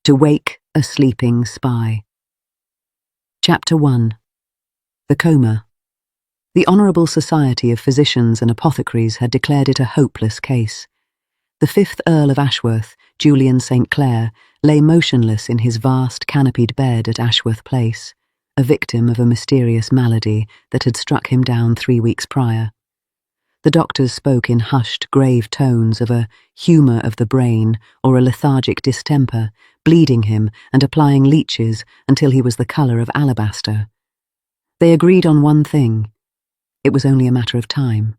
To wake a sleeping spy. Chapter 1. The Coma. The Honourable Society of Physicians and Apothecaries had declared it a hopeless case. The 5th Earl of Ashworth, Julian St. Clair, lay motionless in his vast canopied bed at Ashworth Place, a victim of a mysterious malady that had struck him down 3 weeks prior. The doctors spoke in hushed, grave tones of a humour of the brain or a lethargic distemper, bleeding him and applying leeches until he was the colour of alabaster. They agreed on one thing: it was only a matter of time.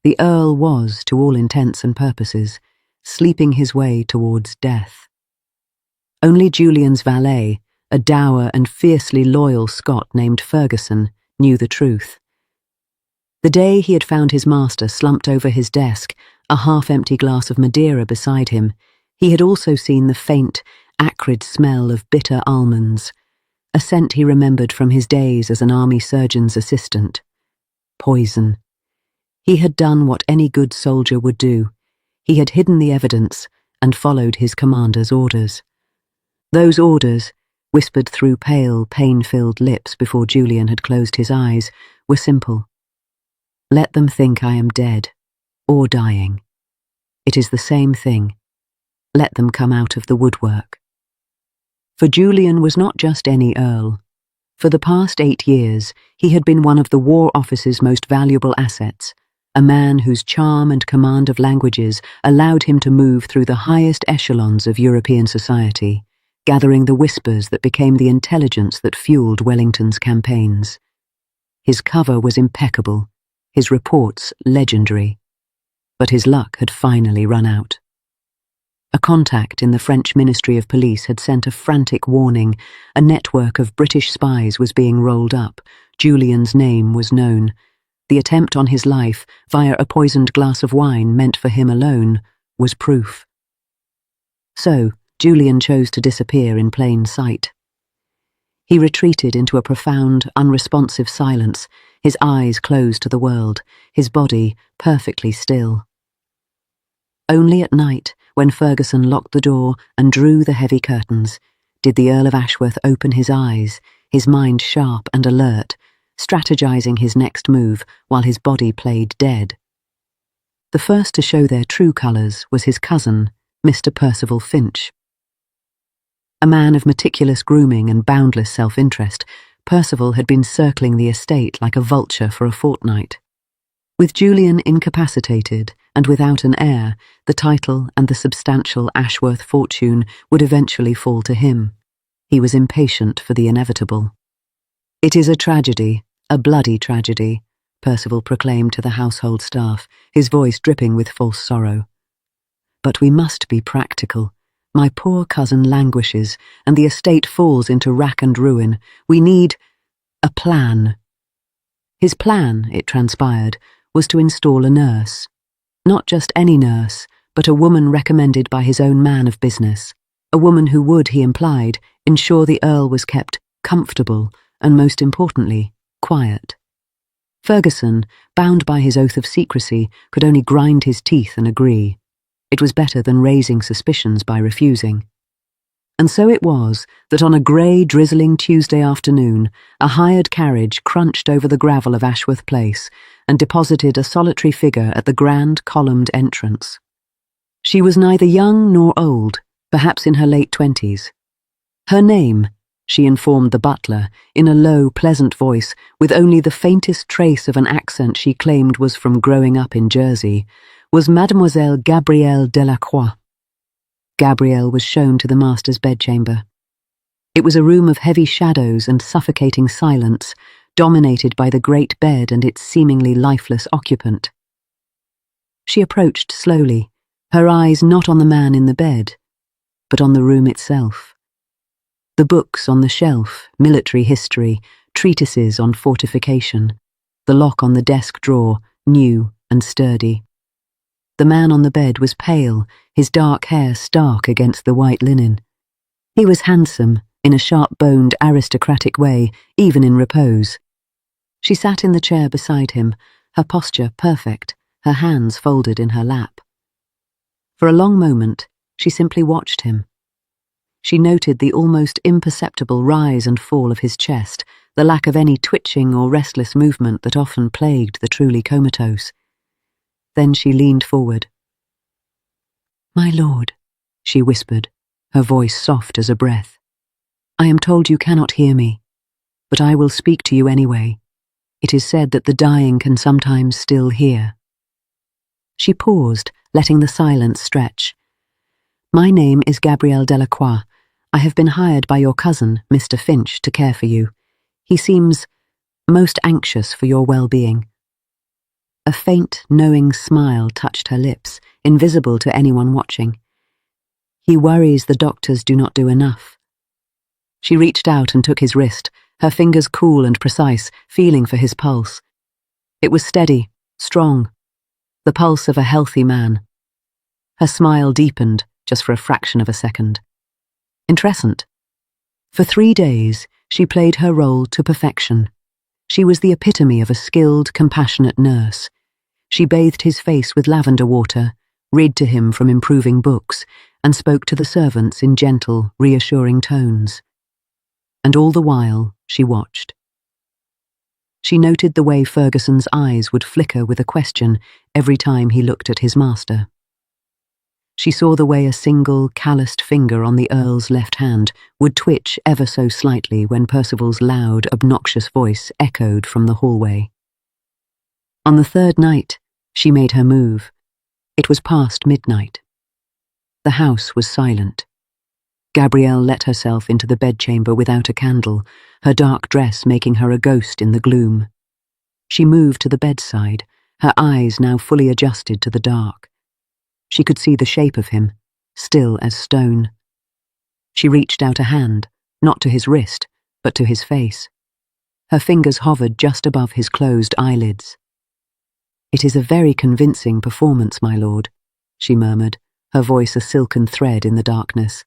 The Earl was, to all intents and purposes, sleeping his way towards death. Only Julian's valet, a dour and fiercely loyal Scot named Ferguson, knew the truth. The day he had found his master slumped over his desk, a half-empty glass of Madeira beside him, he had also seen the faint, acrid smell of bitter almonds, a scent he remembered from his days as an army surgeon's assistant. Poison. He had done what any good soldier would do. He had hidden the evidence and followed his commander's orders. Those orders, whispered through pale, pain-filled lips before Julian had closed his eyes, were simple. Let them think I am dead, or dying. It is the same thing. Let them come out of the woodwork. For Julian was not just any earl. For the past 8 years, he had been one of the War Office's most valuable assets, a man whose charm and command of languages allowed him to move through the highest echelons of European society, gathering the whispers that became the intelligence that fueled Wellington's campaigns. His cover was impeccable, his reports legendary, but his luck had finally run out. A contact in the French Ministry of Police had sent a frantic warning. A network of British spies was being rolled up. Julian's name was known. The attempt on his life, via a poisoned glass of wine meant for him alone, was proof. So, Julian chose to disappear in plain sight. He retreated into a profound, unresponsive silence, his eyes closed to the world, his body perfectly still. Only at night, when Ferguson locked the door and drew the heavy curtains, did the Earl of Ashworth open his eyes, his mind sharp and alert, strategizing his next move while his body played dead. The first to show their true colours was his cousin, Mr. Percival Finch. A man of meticulous grooming and boundless self-interest, Percival had been circling the estate like a vulture for a fortnight. With Julian incapacitated and without an heir, the title and the substantial Ashworth fortune would eventually fall to him. He was impatient for the inevitable. "It is a tragedy, a bloody tragedy," Percival proclaimed to the household staff, his voice dripping with false sorrow. "But we must be practical. My poor cousin languishes, and the estate falls into rack and ruin. We need a plan." His plan, it transpired, was to install a nurse. Not just any nurse, but a woman recommended by his own man of business. A woman who would, he implied, ensure the Earl was kept comfortable and, most importantly, quiet. Ferguson, bound by his oath of secrecy, could only grind his teeth and agree. It was better than raising suspicions by refusing. And so it was that on a grey, drizzling Tuesday afternoon, a hired carriage crunched over the gravel of Ashworth Place and deposited a solitary figure at the grand columned entrance. She was neither young nor old, perhaps in her late 20s. Her name, she informed the butler, in a low, pleasant voice, with only the faintest trace of an accent she claimed was from growing up in Jersey, was Mademoiselle Gabrielle Delacroix. Gabrielle was shown to the master's bedchamber. It was a room of heavy shadows and suffocating silence, dominated by the great bed and its seemingly lifeless occupant. She approached slowly, her eyes not on the man in the bed, but on the room itself. The books on the shelf, military history, treatises on fortification, the lock on the desk drawer, new and sturdy. The man on the bed was pale, his dark hair stark against the white linen. He was handsome, in a sharp-boned, aristocratic way, even in repose. She sat in the chair beside him, her posture perfect, her hands folded in her lap. For a long moment, she simply watched him. She noted the almost imperceptible rise and fall of his chest, the lack of any twitching or restless movement that often plagued the truly comatose. Then she leaned forward. "My lord," she whispered, her voice soft as a breath. "I am told you cannot hear me, but I will speak to you anyway. It is said that the dying can sometimes still hear." She paused, letting the silence stretch. "My name is Gabrielle Delacroix. I have been hired by your cousin, Mr. Finch, to care for you. He seems most anxious for your well-being." A faint, knowing smile touched her lips, invisible to anyone watching. "He worries the doctors do not do enough." She reached out and took his wrist, her fingers cool and precise, feeling for his pulse. It was steady, strong, the pulse of a healthy man. Her smile deepened, just for a fraction of a second. Interessant. For 3 days, she played her role to perfection. She was the epitome of a skilled, compassionate nurse. She bathed his face with lavender water, read to him from improving books, and spoke to the servants in gentle, reassuring tones. And all the while, she watched. She noted the way Ferguson's eyes would flicker with a question every time he looked at his master. She saw the way a single, calloused finger on the earl's left hand would twitch ever so slightly when Percival's loud, obnoxious voice echoed from the hallway. On the 3rd night, she made her move. It was past midnight. The house was silent. Gabrielle let herself into the bedchamber without a candle, her dark dress making her a ghost in the gloom. She moved to the bedside, her eyes now fully adjusted to the dark. She could see the shape of him, still as stone. She reached out a hand, not to his wrist, but to his face. Her fingers hovered just above his closed eyelids. "It is a very convincing performance, my lord," she murmured, her voice a silken thread in the darkness.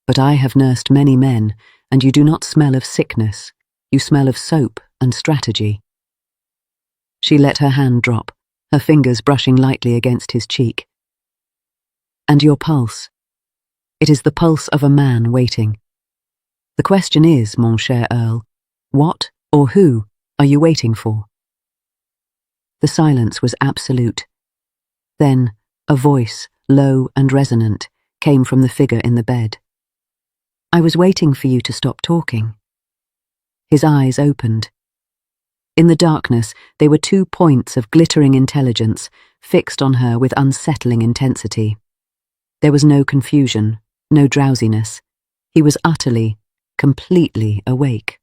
"But I have nursed many men, and you do not smell of sickness. You smell of soap and strategy." She let her hand drop, her fingers brushing lightly against his cheek. "And your pulse? It is the pulse of a man waiting. The question is, mon cher Earl, what or who are you waiting for?" The silence was absolute. Then, a voice, low and resonant, came from the figure in the bed. "I was waiting for you to stop talking." His eyes opened. In the darkness, they were 2 points of glittering intelligence, fixed on her with unsettling intensity. There was no confusion, no drowsiness. He was utterly, completely awake.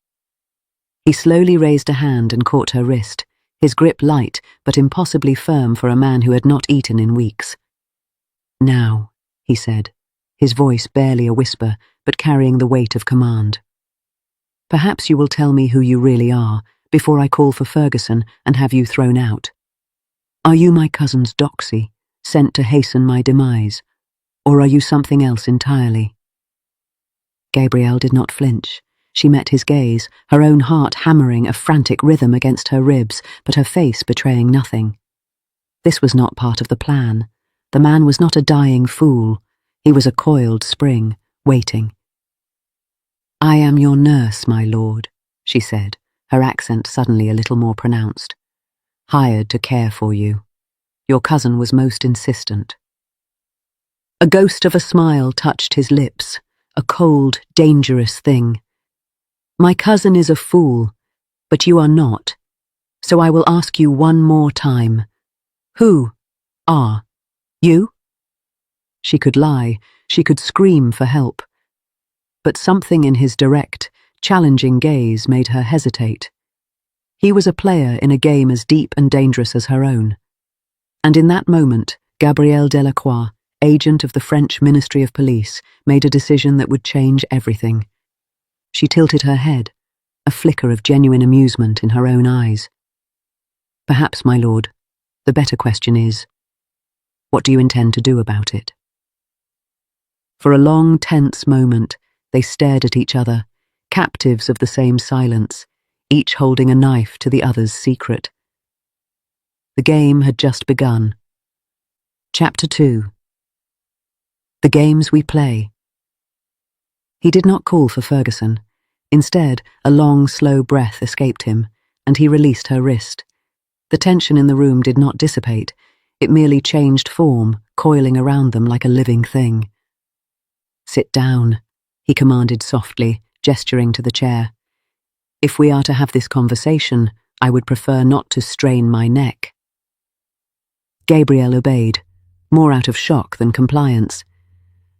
He slowly raised a hand and caught her wrist, his grip light but impossibly firm for a man who had not eaten in weeks. "Now," he said, his voice barely a whisper, but carrying the weight of command. "Perhaps you will tell me who you really are, before I call for Ferguson and have you thrown out. Are you my cousin's doxy, sent to hasten my demise, or are you something else entirely?" Gabrielle did not flinch. She met his gaze, her own heart hammering a frantic rhythm against her ribs, but her face betraying nothing. This was not part of the plan. The man was not a dying fool. He was a coiled spring, waiting. "I am your nurse, my lord," she said, her accent suddenly a little more pronounced. "Hired to care for you. Your cousin was most insistent." A ghost of a smile touched his lips, a cold, dangerous thing. "My cousin is a fool, but you are not. So I will ask you one more time. Who are you?" She could lie, she could scream for help. But something in his direct, challenging gaze made her hesitate. He was a player in a game as deep and dangerous as her own. And in that moment, Gabrielle Delacroix, agent of the French Ministry of Police, made a decision that would change everything. She tilted her head, a flicker of genuine amusement in her own eyes. "Perhaps, my lord, the better question is, what do you intend to do about it?" For a long, tense moment, they stared at each other, captives of the same silence, each holding a knife to the other's secret. The game had just begun. Chapter 2. The Games We Play. He did not call for Ferguson. Instead, a long, slow breath escaped him, and he released her wrist. The tension in the room did not dissipate. It merely changed form, coiling around them like a living thing. "Sit down," he commanded softly, gesturing to the chair. "If we are to have this conversation, I would prefer not to strain my neck." Gabrielle obeyed, more out of shock than compliance.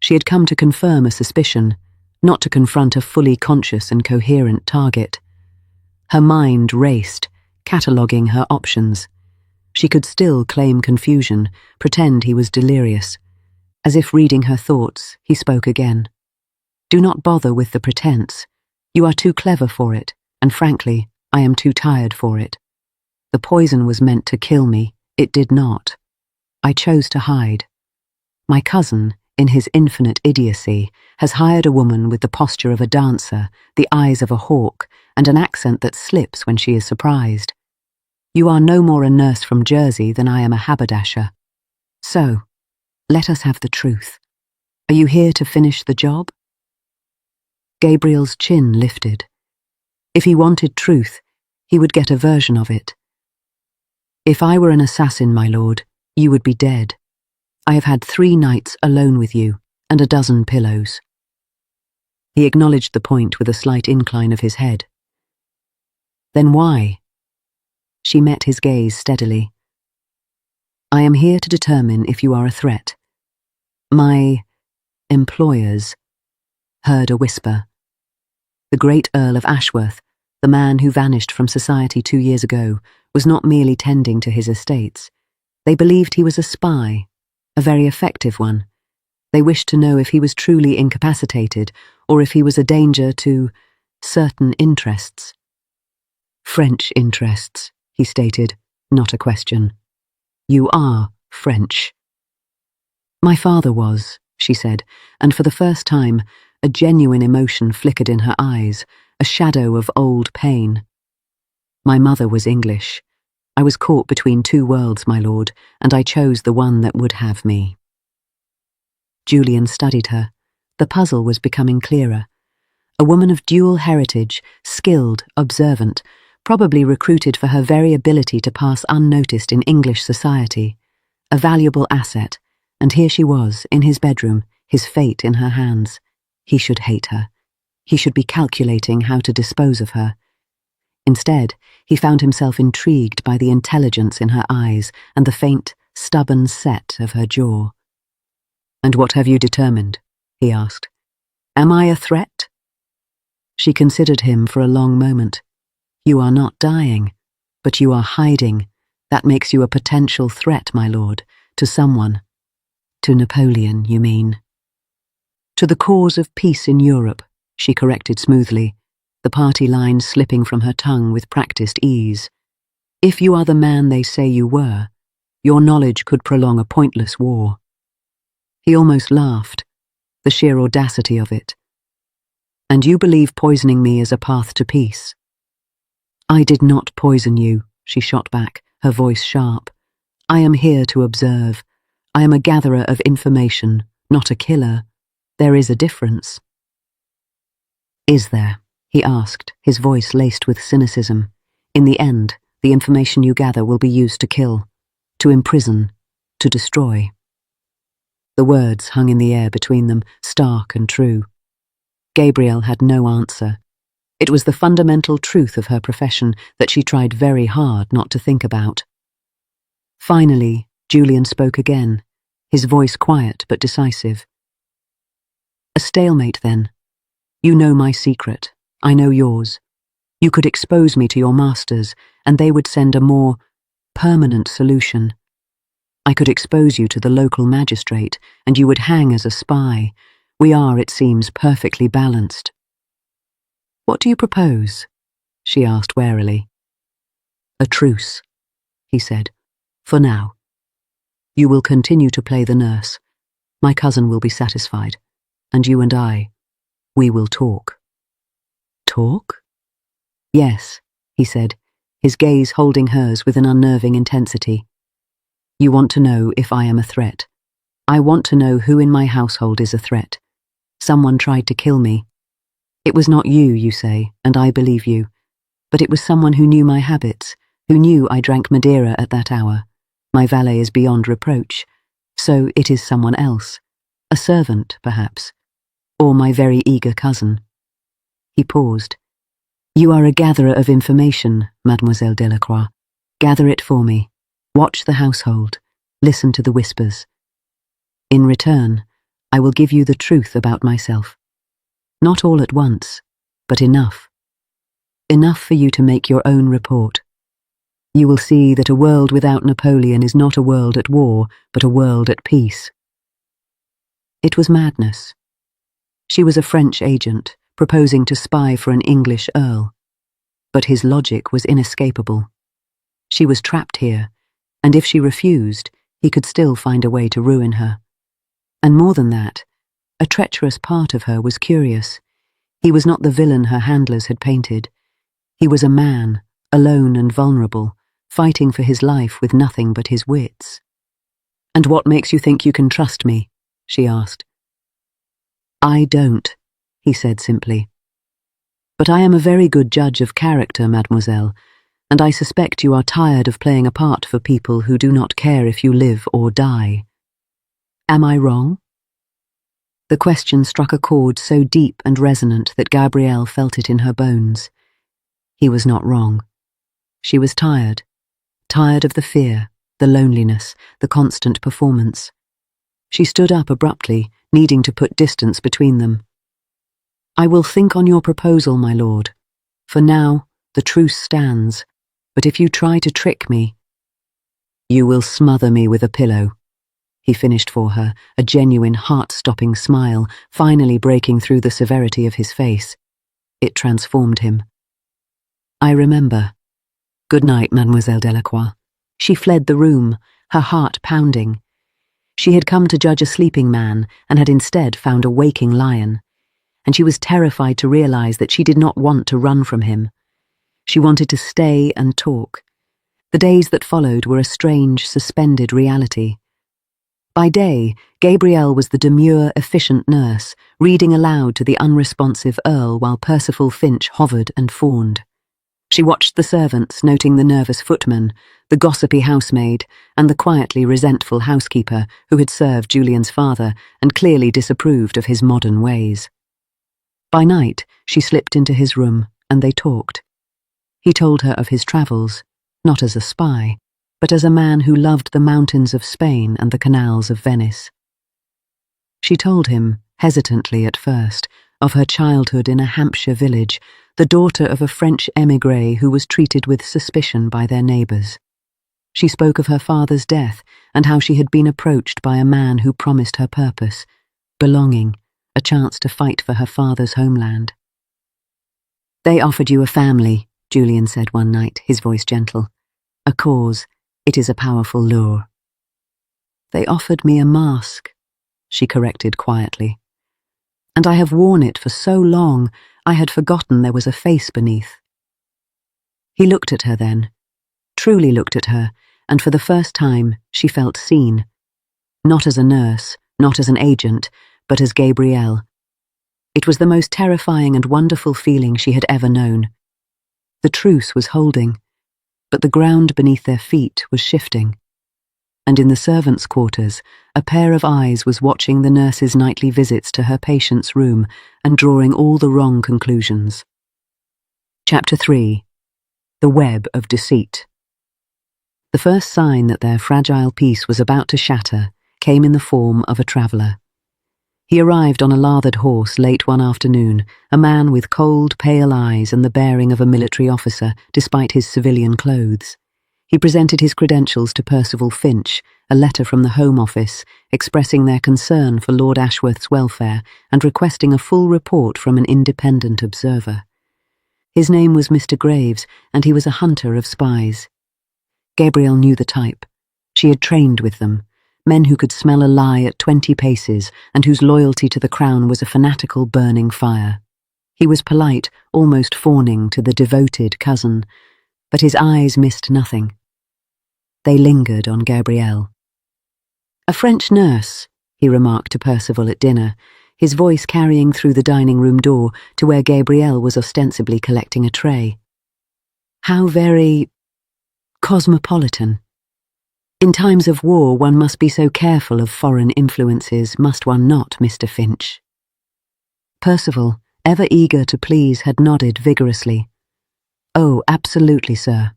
She had come to confirm a suspicion, not to confront a fully conscious and coherent target. Her mind raced, cataloguing her options. She could still claim confusion, pretend he was delirious. As if reading her thoughts, he spoke again. "Do not bother with the pretense. You are too clever for it, and frankly, I am too tired for it. The poison was meant to kill me. It did not. I chose to hide. My cousin, in his infinite idiocy, has hired a woman with the posture of a dancer, the eyes of a hawk, and an accent that slips when she is surprised. You are no more a nurse from Jersey than I am a haberdasher. So, let us have the truth. Are you here to finish the job?" Gabriel's chin lifted. If he wanted truth, he would get a version of it. "If I were an assassin, my lord, you would be dead. I have had 3 nights alone with you, and a dozen pillows." He acknowledged the point with a slight incline of his head. "Then why?" She met his gaze steadily. "I am here to determine if you are a threat." "My employers," heard a whisper. The great Earl of Ashworth, the man who vanished from society 2 years ago, was not merely tending to his estates. They believed he was a spy, a very effective one. They wished to know if he was truly incapacitated or if he was a danger to certain interests. "French interests," he stated, not a question. "You are French." "My father was," she said, and for the first time, a genuine emotion flickered in her eyes, a shadow of old pain. "My mother was English. I was caught between 2 worlds, my lord, and I chose the one that would have me." Julian studied her. The puzzle was becoming clearer. A woman of dual heritage, skilled, observant, probably recruited for her very ability to pass unnoticed in English society. A valuable asset, and here she was, in his bedroom, his fate in her hands. He should hate her. He should be calculating how to dispose of her. Instead, he found himself intrigued by the intelligence in her eyes and the faint, stubborn set of her jaw. "And what have you determined?" he asked. "Am I a threat?" She considered him for a long moment. "You are not dying, but you are hiding. That makes you a potential threat, my lord, to someone." "To Napoleon, you mean?" "To the cause of peace in Europe," she corrected smoothly, the party line slipping from her tongue with practiced ease. "If you are the man they say you were, your knowledge could prolong a pointless war." He almost laughed, the sheer audacity of it. "And you believe poisoning me is a path to peace?" "I did not poison you," she shot back, her voice sharp. "I am here to observe. I am a gatherer of information, not a killer. There is a difference." "Is there?" he asked, his voice laced with cynicism. "In the end, the information you gather will be used to kill, to imprison, to destroy." The words hung in the air between them, stark and true. Gabrielle had no answer. It was the fundamental truth of her profession that she tried very hard not to think about. Finally, Julian spoke again, his voice quiet but decisive. "A stalemate, then. You know my secret. I know yours. You could expose me to your masters, and they would send a more permanent solution. I could expose you to the local magistrate, and you would hang as a spy. We are, it seems, perfectly balanced." "What do you propose?" she asked warily. "A truce," he said. "For now. You will continue to play the nurse. My cousin will be satisfied. And you and I, we will talk." "Talk?" "Yes," he said, his gaze holding hers with an unnerving intensity. "You want to know if I am a threat. I want to know who in my household is a threat. Someone tried to kill me, It was not you, you say, and I believe you, but it was someone who knew my habits, who knew I drank Madeira at that hour. My valet is beyond reproach, so it is someone else, a servant, perhaps, or my very eager cousin. He paused. You are a gatherer of information, Mademoiselle Delacroix. Gather it for me. Watch the household. Listen to the whispers. In return, I will give you the truth about myself. Not all at once, but enough. Enough for you to make your own report. You will see that a world without Napoleon is not a world at war, but a world at peace. It was madness. She was a French agent, proposing to spy for an English earl. But his logic was inescapable. She was trapped here, and if she refused, he could still find a way to ruin her. And more than that, a treacherous part of her was curious. He was not the villain her handlers had painted. He was a man, alone and vulnerable, fighting for his life with nothing but his wits. And what makes you think you can trust me? She asked. I don't, he said simply. But I am a very good judge of character, mademoiselle, and I suspect you are tired of playing a part for people who do not care if you live or die. Am I wrong? The question struck a chord so deep and resonant that Gabrielle felt it in her bones. He was not wrong. She was tired. Tired of the fear, the loneliness, the constant performance. She stood up abruptly, needing to put distance between them. I will think on your proposal, my lord. For now, the truce stands, but if you try to trick me, you will smother me with a pillow. He finished for her, a genuine heart-stopping smile, finally breaking through the severity of his face. It transformed him. I remember. Good night, Mademoiselle Delacroix. She fled the room, her heart pounding. She had come to judge a sleeping man and had instead found a waking lion, and she was terrified to realize that she did not want to run from him. She wanted to stay and talk. The days that followed were a strange, suspended reality. By day, Gabrielle was the demure, efficient nurse, reading aloud to the unresponsive Earl while Percival Finch hovered and fawned. She watched the servants, noting the nervous footman, the gossipy housemaid, and the quietly resentful housekeeper who had served Julian's father and clearly disapproved of his modern ways. By night, she slipped into his room, and they talked. He told her of his travels, not as a spy, but as a man who loved the mountains of Spain and the canals of Venice. She told him, hesitantly at first, of her childhood in a Hampshire village, the daughter of a French émigré who was treated with suspicion by their neighbours. She spoke of her father's death and how she had been approached by a man who promised her purpose, belonging, a chance to fight for her father's homeland. They offered you a family, Julian said one night, his voice gentle. A cause. It is a powerful lure. They offered me a mask, she corrected quietly. And I have worn it for so long, I had forgotten there was a face beneath. He looked at her then, truly looked at her, and for the first time she felt seen. Not as a nurse, not as an agent, but as Gabrielle. It was the most terrifying and wonderful feeling she had ever known. The truce was holding, but the ground beneath their feet was shifting. And in the servants' quarters, a pair of eyes was watching the nurse's nightly visits to her patient's room and drawing all the wrong conclusions. Chapter 3. The Web of Deceit. The first sign that their fragile peace was about to shatter came in the form of a traveller. He arrived on a lathered horse late one afternoon, a man with cold, pale eyes and the bearing of a military officer, despite his civilian clothes. He presented his credentials to Percival Finch, a letter from the Home Office, expressing their concern for Lord Ashworth's welfare and requesting a full report from an independent observer. His name was Mr. Graves, and he was a hunter of spies. Gabrielle knew the type. She had trained with them. Men who could smell a lie at 20 paces and whose loyalty to the crown was a fanatical burning fire. He was polite, almost fawning to the devoted cousin, but his eyes missed nothing. They lingered on Gabrielle. A French nurse, he remarked to Percival at dinner, his voice carrying through the dining room door to where Gabrielle was ostensibly collecting a tray. How very cosmopolitan. In times of war, one must be so careful of foreign influences, must one not, Mr. Finch? Percival, ever eager to please, had nodded vigorously. Oh, absolutely, sir.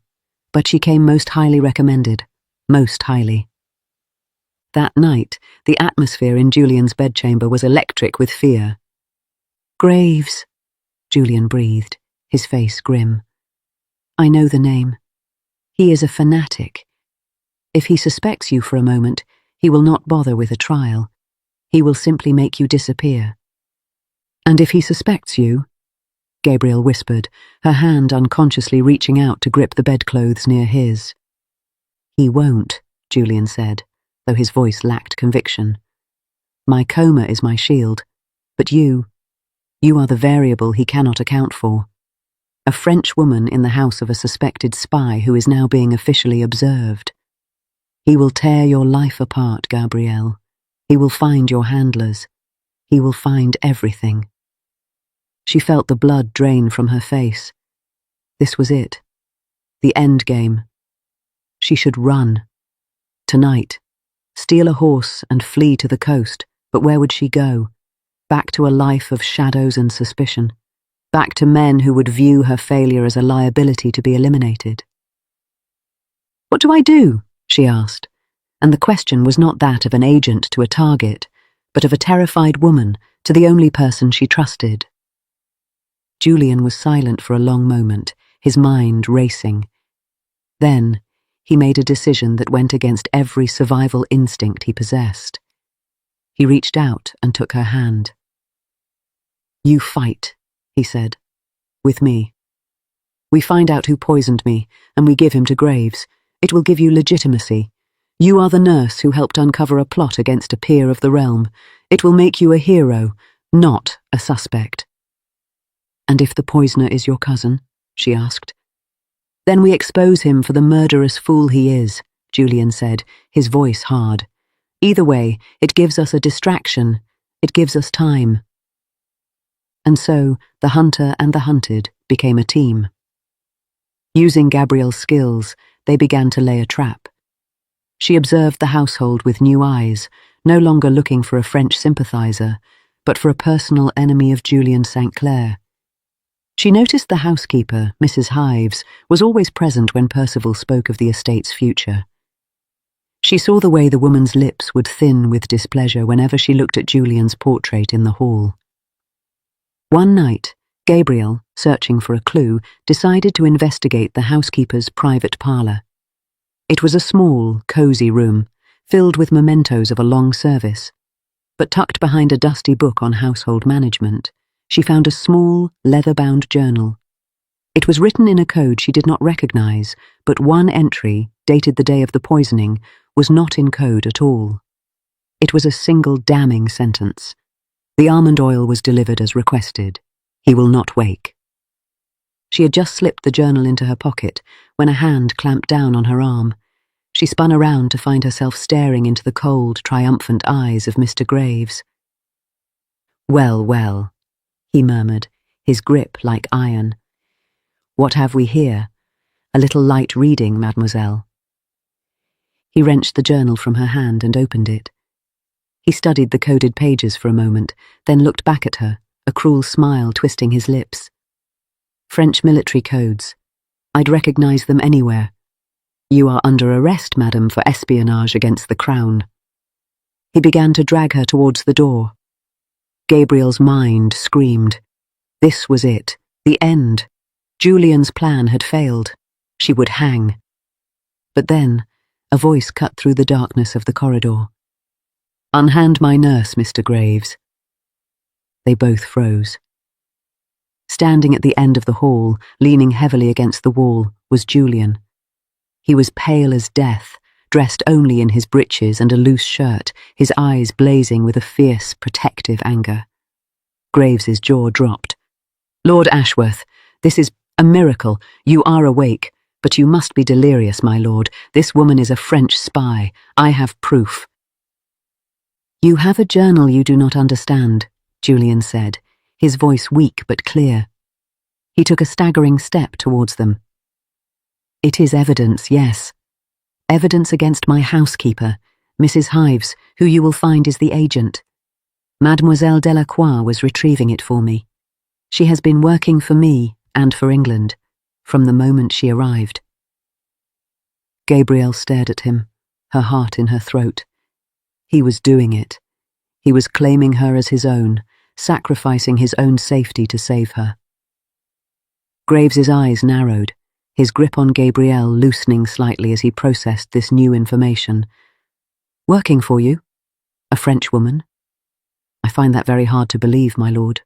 But she came most highly recommended. Most highly. That night, the atmosphere in Julian's bedchamber was electric with fear. Graves, Julian breathed, his face grim. I know the name. He is a fanatic. If he suspects you for a moment, he will not bother with a trial. He will simply make you disappear. And if he suspects you, Gabrielle whispered, her hand unconsciously reaching out to grip the bedclothes near his. He won't, Julian said, though his voice lacked conviction. My coma is my shield, but you are the variable he cannot account for. A French woman in the house of a suspected spy who is now being officially observed. He will tear your life apart, Gabrielle. He will find your handlers. He will find everything. She felt the blood drain from her face. This was it. The end game. She should run. Tonight. Steal a horse and flee to the coast, but where would she go? Back to a life of shadows and suspicion. Back to men who would view her failure as a liability to be eliminated. What do I do? She asked, and the question was not that of an agent to a target, but of a terrified woman to the only person she trusted. Julian was silent for a long moment, his mind racing. Then, he made a decision that went against every survival instinct he possessed. He reached out and took her hand. You fight, he said, with me. We find out who poisoned me, and we give him to Graves. It will give you legitimacy. You are the nurse who helped uncover a plot against a peer of the realm. It will make you a hero, not a suspect. And if the poisoner is your cousin? She asked. Then we expose him for the murderous fool he is, Julian said, his voice hard. Either way, it gives us a distraction. It gives us time. And so, the hunter and the hunted became a team. Using Gabrielle's skills, they began to lay a trap. She observed the household with new eyes, no longer looking for a French sympathizer, but for a personal enemy of Julian St. Clair. She noticed the housekeeper, Mrs. Hives, was always present when Percival spoke of the estate's future. She saw the way the woman's lips would thin with displeasure whenever she looked at Julian's portrait in the hall. One night, Gabriel, searching for a clue, decided to investigate the housekeeper's private parlour. It was a small, cosy room, filled with mementos of a long service, but tucked behind a dusty book on household management, she found a small, leather-bound journal. It was written in a code she did not recognize, but one entry, dated the day of the poisoning, was not in code at all. It was a single damning sentence. The almond oil was delivered as requested. He will not wake. She had just slipped the journal into her pocket when a hand clamped down on her arm. She spun around to find herself staring into the cold, triumphant eyes of Mr. Graves. Well, well, he murmured, his grip like iron. What have we here? A little light reading, mademoiselle. He wrenched the journal from her hand and opened it. He studied the coded pages for a moment, then looked back at her, a cruel smile twisting his lips. French military codes. I'd recognize them anywhere. You are under arrest, madam, for espionage against the crown. He began to drag her towards the door. Gabriel's mind screamed. This was it, the end. Julian's plan had failed. She would hang. But then, a voice cut through the darkness of the corridor. Unhand my nurse, Mr. Graves. They both froze. Standing at the end of the hall, leaning heavily against the wall, was Julian. He was pale as death, dressed only in his breeches and a loose shirt, his eyes blazing with a fierce, protective anger. Graves's jaw dropped. Lord Ashworth, this is a miracle. You are awake, but you must be delirious, my lord. This woman is a French spy. I have proof. You have a journal you do not understand, Julian said, his voice weak but clear. He took a staggering step towards them. It is evidence, yes. Evidence against my housekeeper, Mrs. Hives, who you will find is the agent. Mademoiselle Delacroix was retrieving it for me. She has been working for me and for England from the moment she arrived. Gabrielle stared at him, her heart in her throat. He was doing it. He was claiming her as his own, sacrificing his own safety to save her. Graves's eyes narrowed, his grip on Gabrielle loosening slightly as he processed this new information. Working for you? A French woman? I find that very hard to believe, my lord.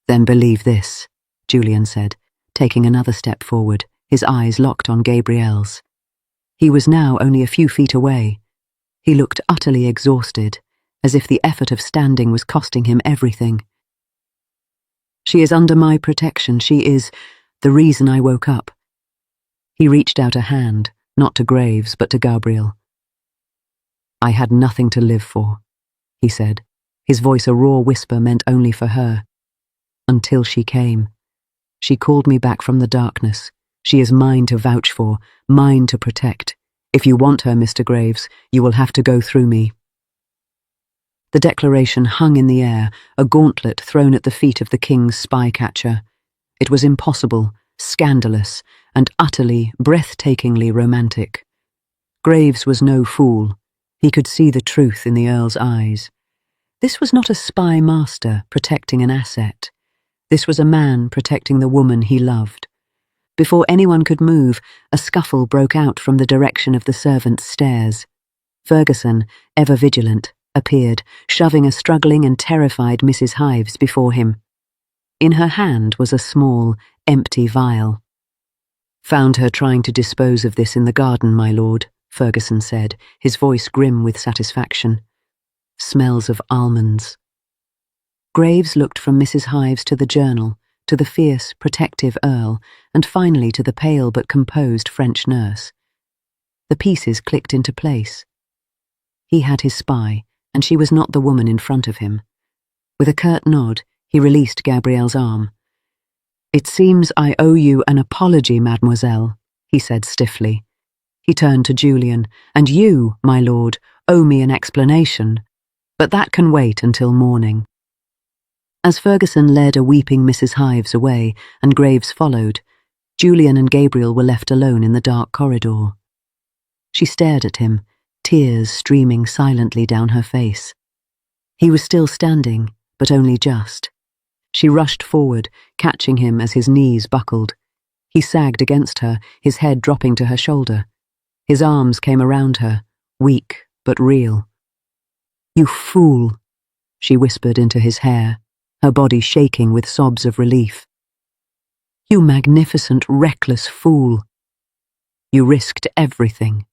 Then believe this, Julian said, taking another step forward, his eyes locked on Gabrielle's. He was now only a few feet away. He looked utterly exhausted, as if the effort of standing was costing him everything. She is under my protection. She is the reason I woke up. He reached out a hand, not to Graves, but to Gabrielle. I had nothing to live for, he said, his voice a raw whisper meant only for her. Until she came. She called me back from the darkness. She is mine to vouch for, mine to protect. If you want her, Mr. Graves, you will have to go through me. The declaration hung in the air, a gauntlet thrown at the feet of the king's spy-catcher. It was impossible, scandalous, and utterly, breathtakingly romantic. Graves was no fool. He could see the truth in the earl's eyes. This was not a spy master protecting an asset. This was a man protecting the woman he loved. Before anyone could move, a scuffle broke out from the direction of the servants' stairs. Ferguson, ever vigilant, appeared, shoving a struggling and terrified Mrs. Hives before him. In her hand was a small, empty vial. Found her trying to dispose of this in the garden, my lord, Ferguson said, his voice grim with satisfaction. Smells of almonds. Graves looked from Mrs. Hives to the journal, to the fierce, protective earl, and finally to the pale but composed French nurse. The pieces clicked into place. He had his spy, and she was not the woman in front of him. With a curt nod, he released Gabrielle's arm. It seems I owe you an apology, mademoiselle, he said stiffly. He turned to Julian, and you, my lord, owe me an explanation, but that can wait until morning. As Ferguson led a weeping Mrs. Hives away, and Graves followed, Julian and Gabrielle were left alone in the dark corridor. She stared at him, tears streaming silently down her face. He was still standing, but only just. She rushed forward, catching him as his knees buckled. He sagged against her, his head dropping to her shoulder. His arms came around her, weak but real. You fool, she whispered into his hair, her body shaking with sobs of relief. You magnificent, reckless fool. You risked everything.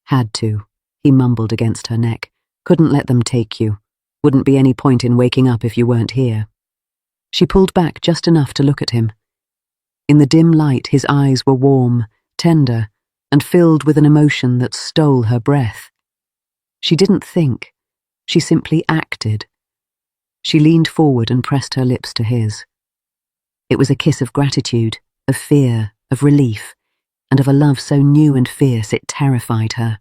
Had to, he mumbled against her neck. Couldn't let them take you. Wouldn't be any point in waking up if you weren't here. She pulled back just enough to look at him. In the dim light, his eyes were warm, tender, and filled with an emotion that stole her breath. She didn't think. She simply acted. She leaned forward and pressed her lips to his. It was a kiss of gratitude, of fear, of relief, and of a love so new and fierce it terrified her.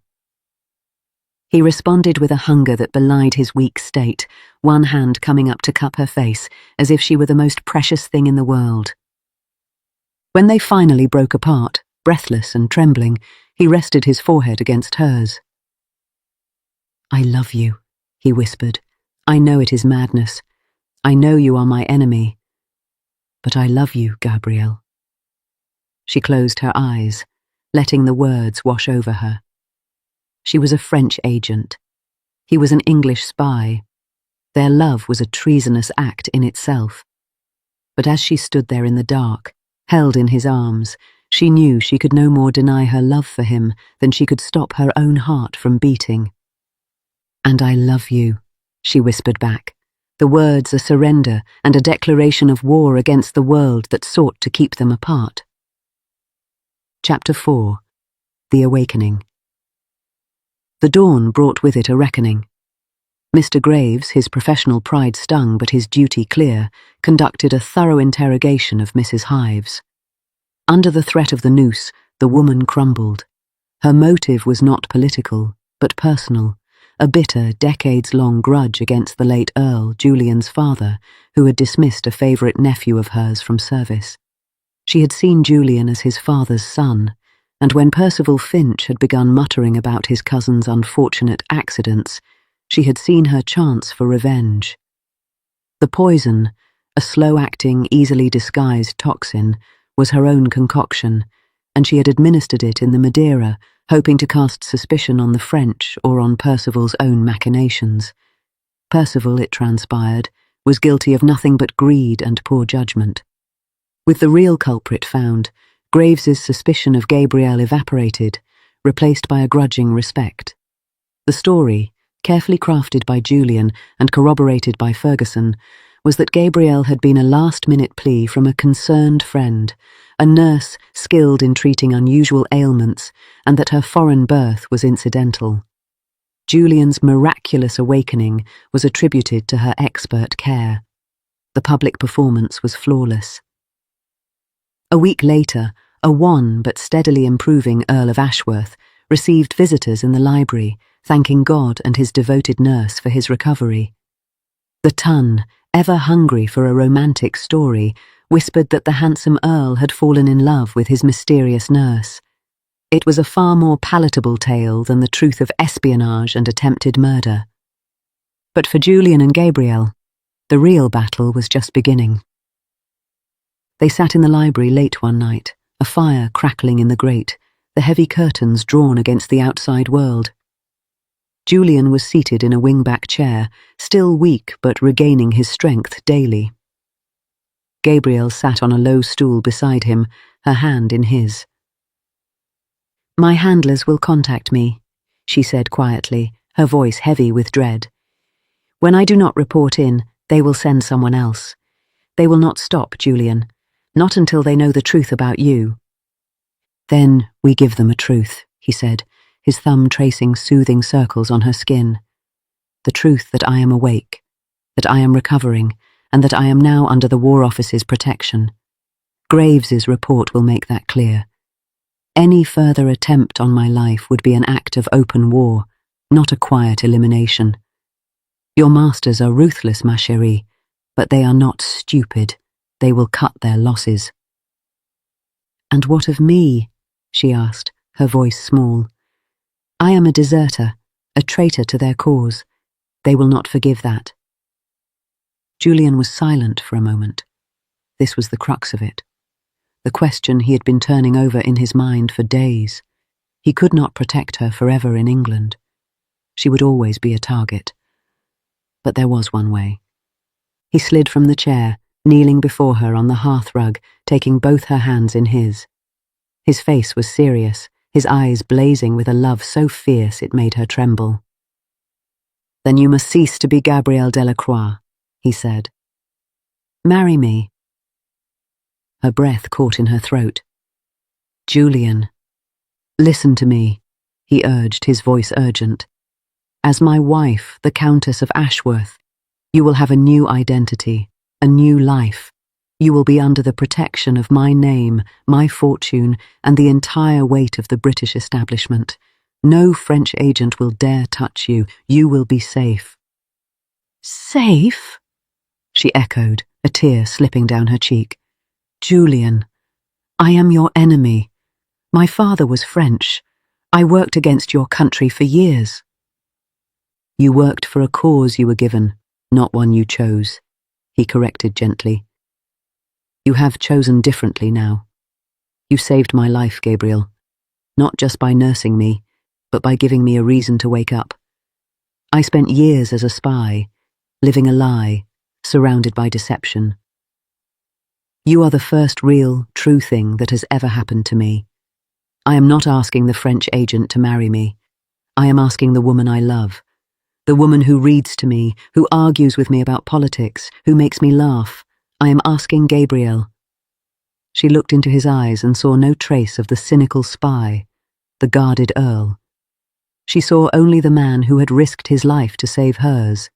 He responded with a hunger that belied his weak state, one hand coming up to cup her face, as if she were the most precious thing in the world. When they finally broke apart, breathless and trembling, he rested his forehead against hers. I love you, he whispered. I know it is madness. I know you are my enemy. But I love you, Gabrielle. She closed her eyes, letting the words wash over her. She was a French agent. He was an English spy. Their love was a treasonous act in itself. But as she stood there in the dark, held in his arms, she knew she could no more deny her love for him than she could stop her own heart from beating. And I love you, she whispered back, the words a surrender and a declaration of war against the world that sought to keep them apart. Chapter 4. The Awakening. The dawn brought with it a reckoning. Mr. Graves, his professional pride stung but his duty clear, conducted a thorough interrogation of Mrs. Hives. Under the threat of the noose, the woman crumbled. Her motive was not political, but personal, a bitter, decades-long grudge against the late Earl, Julian's father, who had dismissed a favourite nephew of hers from service. She had seen Julian as his father's son, and when Percival Finch had begun muttering about his cousin's unfortunate accidents, she had seen her chance for revenge. The poison, a slow-acting, easily disguised toxin, was her own concoction, and she had administered it in the Madeira, hoping to cast suspicion on the French or on Percival's own machinations. Percival, it transpired, was guilty of nothing but greed and poor judgment. With the real culprit found, Graves's suspicion of Gabriel evaporated, replaced by a grudging respect. The story, carefully crafted by Julian and corroborated by Ferguson, was that Gabriel had been a last-minute plea from a concerned friend, a nurse skilled in treating unusual ailments, and that her foreign birth was incidental. Julian's miraculous awakening was attributed to her expert care. The public performance was flawless. A week later, a wan but steadily improving Earl of Ashworth received visitors in the library, thanking God and his devoted nurse for his recovery. The Tun, ever hungry for a romantic story, whispered that the handsome Earl had fallen in love with his mysterious nurse. It was a far more palatable tale than the truth of espionage and attempted murder. But for Julian and Gabriel, the real battle was just beginning. They sat in the library late one night, a fire crackling in the grate, the heavy curtains drawn against the outside world. Julian was seated in a wing-back chair, still weak but regaining his strength daily. Gabriel sat on a low stool beside him, her hand in his. "My handlers will contact me," she said quietly, her voice heavy with dread. "When I do not report in, they will send someone else. They will not stop, Julian, not until they know the truth about you." "Then we give them a truth," he said, his thumb tracing soothing circles on her skin. "The truth that I am awake, that I am recovering, and that I am now under the War Office's protection. Graves's report will make that clear. Any further attempt on my life would be an act of open war, not a quiet elimination. Your masters are ruthless, ma chérie, but they are not stupid. They will cut their losses." "And what of me?" she asked, her voice small. "I am a deserter, a traitor to their cause. They will not forgive that." Julian was silent for a moment. This was the crux of it. The question he had been turning over in his mind for days. He could not protect her forever in England. She would always be a target. But there was one way. He slid from the chair, kneeling before her on the hearthrug, taking both her hands in his. His face was serious, his eyes blazing with a love so fierce it made her tremble. "Then you must cease to be Gabriel Delacroix," he said. "Marry me." Her breath caught in her throat. "Julian, listen to me," he urged, his voice urgent. "As my wife, the Countess of Ashworth, you will have a new identity, a new life. You will be under the protection of my name, my fortune, and the entire weight of the British establishment. No French agent will dare touch you. You will be safe." "Safe?" she echoed, a tear slipping down her cheek. "Julian, I am your enemy. My father was French. I worked against your country for years." "You worked for a cause you were given, not one you chose," he corrected gently. "You have chosen differently now. You saved my life, Gabriel, not just by nursing me, but by giving me a reason to wake up. I spent years as a spy, living a lie, surrounded by deception. You are the first real, true thing that has ever happened to me. I am not asking the French agent to marry me. I am asking the woman I love, the woman who reads to me, who argues with me about politics, who makes me laugh. I am asking Gabriel." She looked into his eyes and saw no trace of the cynical spy, the guarded Earl. She saw only the man who had risked his life to save hers,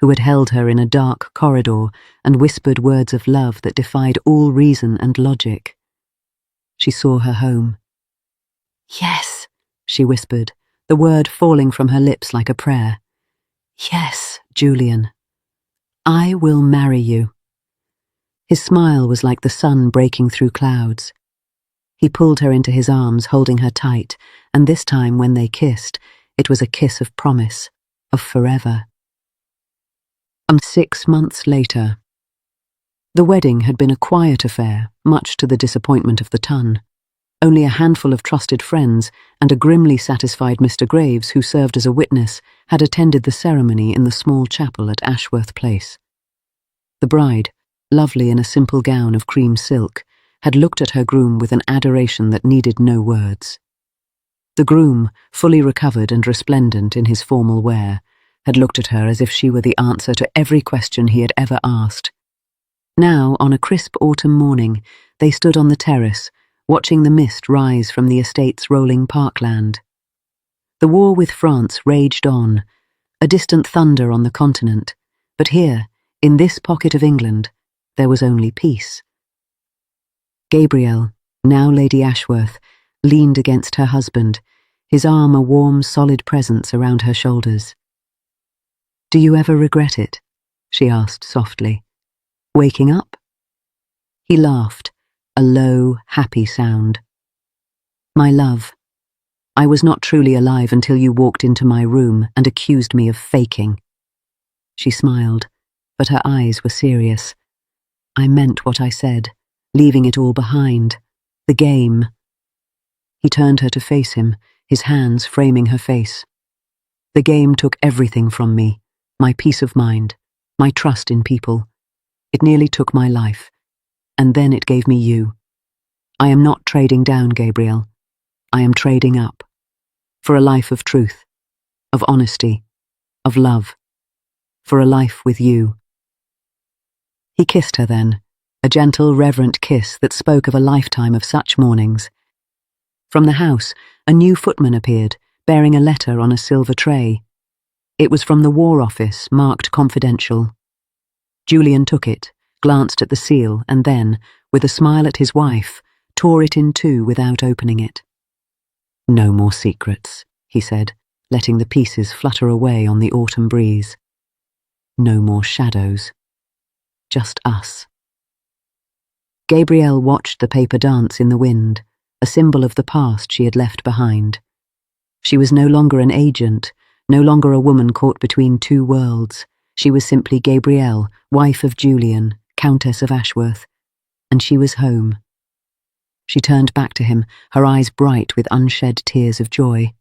who had held her in a dark corridor and whispered words of love that defied all reason and logic. She saw her home. "Yes," she whispered, the word falling from her lips like a prayer. "Yes, Julian. I will marry you." His smile was like the sun breaking through clouds. He pulled her into his arms, holding her tight, and this time when they kissed, it was a kiss of promise, of forever. 6 months later. The wedding had been a quiet affair, much to the disappointment of the ton. Only a handful of trusted friends and a grimly satisfied Mr. Graves, who served as a witness, had attended the ceremony in the small chapel at Ashworth Place. The bride, lovely in a simple gown of cream silk, had looked at her groom with an adoration that needed no words. The groom, fully recovered and resplendent in his formal wear, had looked at her as if she were the answer to every question he had ever asked. Now, on a crisp autumn morning, they stood on the terrace, watching the mist rise from the estate's rolling parkland. The war with France raged on, a distant thunder on the continent, but here, in this pocket of England, there was only peace. Gabrielle, now Lady Ashworth, leaned against her husband, his arm a warm, solid presence around her shoulders. "Do you ever regret it?" she asked softly. "Waking up?" He laughed, a low, happy sound. "My love, I was not truly alive until you walked into my room and accused me of faking." She smiled, but her eyes were serious. "I meant what I said, leaving it all behind. The game." He turned her to face him, his hands framing her face. "The game took everything from me. My peace of mind, my trust in people. It nearly took my life, and then it gave me you. I am not trading down, Gabrielle. I am trading up. For a life of truth, of honesty, of love. For a life with you." He kissed her then, a gentle, reverent kiss that spoke of a lifetime of such mornings. From the house, a new footman appeared, bearing a letter on a silver tray. It was from the War Office, marked confidential. Julian took it, glanced at the seal, and then, with a smile at his wife, tore it in two without opening it. "No more secrets," he said, letting the pieces flutter away on the autumn breeze. "No more shadows. Just us." Gabrielle watched the paper dance in the wind, a symbol of the past she had left behind. She was no longer an agent, no longer a woman caught between two worlds. She was simply Gabrielle, wife of Julian, Countess of Ashworth, and she was home. She turned back to him, her eyes bright with unshed tears of joy.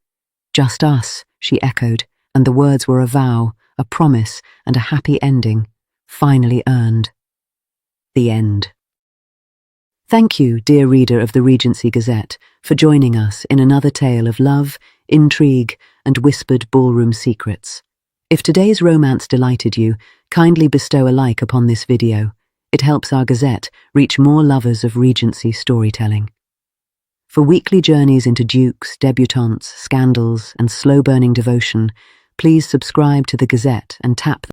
"Just us," she echoed, and the words were a vow, a promise, and a happy ending, finally earned. The end. Thank you, dear reader of the Regency Gazette, for joining us in another tale of love, intrigue, and whispered ballroom secrets. If today's romance delighted you, kindly bestow a like upon this video. It helps our Gazette reach more lovers of Regency storytelling. For weekly journeys into dukes, debutantes, scandals, and slow-burning devotion, please subscribe to the Gazette and tap